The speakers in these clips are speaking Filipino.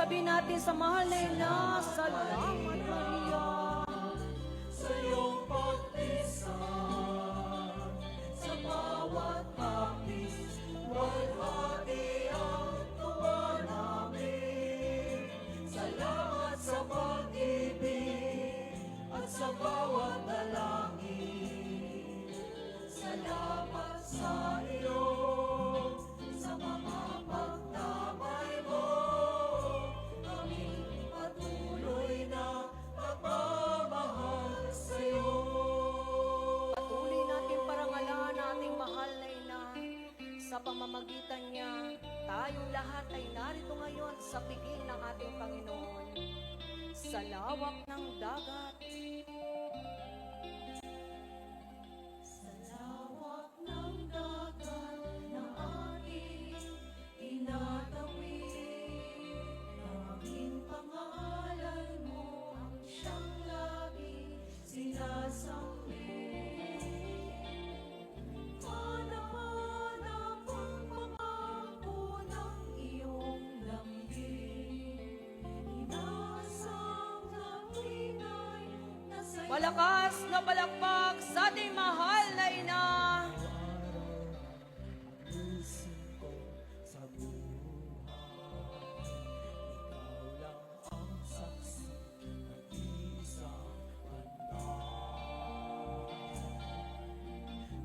sabihin natin sa mahal na ina, salamat Maria. Sa iyong pagpisan, sa bawat hapis, walhati ang tuwa namin. Salamat sa pag-ibig at sa bawat dalangin. Salamat sa iyo, sa mga pagdamay mo. Aming patuloy na pagmamahal sa iyo. Patuloy natin parangalan ating mahal na ina. Sa pamamagitan niya, tayong lahat ay narito ngayon sa piging ng ating Panginoon. Sa lawak ng dagat, Sa lawak ng dagat na ating tinatawid, aming pangalan mo ang siyang lagi sinasambit. Hanahanap ang pangako ng iyong lambing, inaasang nagbigay na sa'yo. malakas na palakpak sa ating mahal na ina. Puso ko sa buhay, ikaw lang ang saksi at isang handa.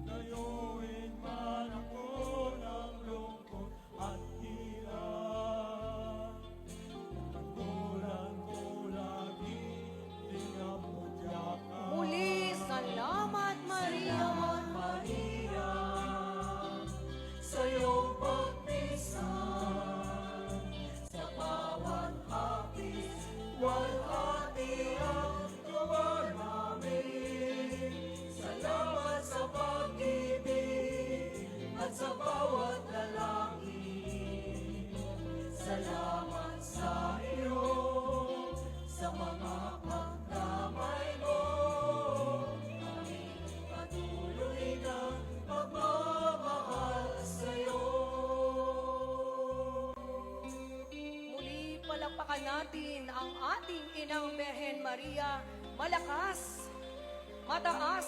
Dayuin man ako ng lungkot at hirap, tungkulan ko lagi tinamot yakap. Muli, salamat Maria. Salamat Maria, sa iyong pagpisan, sa bawat hapis, walhati ang tuwa namin. Salamat sa pag-ibig at sa bawat lalangin. Salamat sa iyo, sa mga pagdamay mo. Aming patuloy na pagmamahal sa'yo. Muli palakpakan natin ang ating inang Birhen Maria. Malakas, mataas,